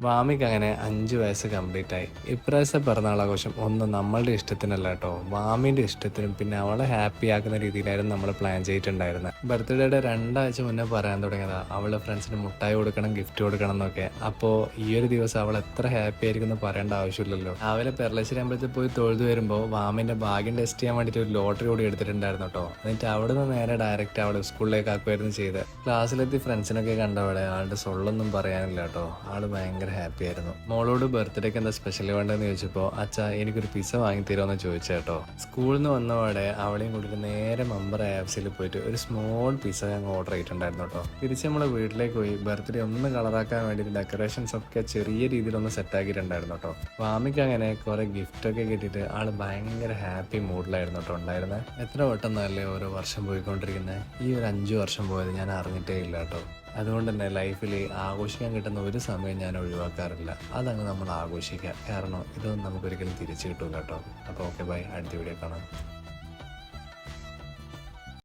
വാമിക്ക് അങ്ങനെ 5 വയസ്സ് കംപ്ലീറ്റ് ആയി. ഇപ്രാവശ്യത്തെ പിറന്നാളാഘോഷം ഒന്നും നമ്മളുടെ ഇഷ്ടത്തിനല്ല കേട്ടോ, വാമിൻ്റെ ഇഷ്ടത്തിനും പിന്നെ അവളെ ഹാപ്പി ആക്കുന്ന രീതിയിലായിരുന്നു നമ്മൾ പ്ലാൻ ചെയ്തിട്ടുണ്ടായിരുന്നത്. ബർത്ത്ഡേയുടെ 2 ആഴ്ച മുന്നേ പറയാൻ തുടങ്ങിയതാണ് അവളുടെ ഫ്രണ്ട്സിന് മുട്ടായി കൊടുക്കണം, ഗിഫ്റ്റ് കൊടുക്കണം എന്നൊക്കെ. അപ്പോൾ ഈ ഒരു ദിവസം അവൾ എത്ര ഹാപ്പി ആയിരിക്കും എന്ന് പറയേണ്ട ആവശ്യമില്ലല്ലോ. രാവിലെ പെർളശ്ശേരി അമ്പലത്തിൽ പോയി തൊഴുതു വരുമ്പോൾ വാമിൻ്റെ ഭാഗ്യം ടെസ്റ്റ് ചെയ്യാൻ വേണ്ടിയിട്ട് ഒരു ലോട്ടറി കൂടി എടുത്തിട്ടുണ്ടായിരുന്നു കേട്ടോ. എന്നിട്ട് അവിടെ നിന്ന് നേരെ ഡയറക്റ്റ് അവൾ സ്കൂളിലേക്ക് ആക്കുമായിരുന്നു ചെയ്ത്. ക്ലാസ്സിലെത്തി ഫ്രണ്ട്സിനൊക്കെ കണ്ടവിടെ ആളുടെ സൊള്ളൊന്നും പറയാനില്ല കേട്ടോ. ആള് ഭയങ്കര ഹാപ്പി ആയിരുന്നു. മോളോട് ബർത്ത്ഡേക്ക് എന്താ സ്പെഷ്യൽ വേണ്ടതെന്ന് ചോദിച്ചപ്പോൾ അച്ഛാ എനിക്കൊരു പിസ്സ വാങ്ങി തരുമെന്ന് ചോദിച്ചേട്ടോ. സ്കൂളിൽ നിന്ന് വന്നവിടെ അവളെയും കൂട്ടിയിട്ട് നേരെ മെമ്പർ ആപ്സിൽ പോയിട്ട് ഒരു സ്മോൾ പിസ്സ ഞങ്ങൾ ഓർഡർ ചെയ്തിട്ടുണ്ടായിരുന്നു കേട്ടോ. തിരിച്ച് നമ്മൾ വീട്ടിലേക്ക് പോയി ബർത്ത്ഡേ ഒന്ന് കളറാക്കാൻ വേണ്ടിയിട്ട് ഡെക്കറേഷൻസ് ഒക്കെ ചെറിയ രീതിയിലൊന്ന് സെറ്റ് ആക്കിയിട്ടുണ്ടായിരുന്നു കേട്ടോ. വാമിക്ക് അങ്ങനെ കുറെ ഗിഫ്റ്റ് ഒക്കെ കിട്ടിയിട്ട് ആള് ഭയങ്കര ഹാപ്പി മൂഡിലായിരുന്നു കേട്ടോ ഉണ്ടായിരുന്നത്. എത്ര പെട്ടെന്നല്ലേ ഓരോ വർഷം പോയിക്കൊണ്ടിരിക്കുന്നത്. ഈ ഒരു 5 വർഷം പോയത് ഞാൻ അറിഞ്ഞിട്ടേ ഇല്ല കേട്ടോ. അതുകൊണ്ട് തന്നെ ലൈഫിൽ ആഘോഷിക്കാൻ കിട്ടുന്ന ഒരു സമയം ഞാൻ ഒഴിവാക്കാറില്ല. അതങ്ങ് നമ്മൾ ആഘോഷിക്കുക. കാരണം ഇതൊന്നും നമുക്കൊരിക്കലും തിരിച്ചു കിട്ടും കേട്ടോ. അപ്പോൾ ഓക്കെ ബൈ, അടുത്ത വീഡിയോ കാണാം.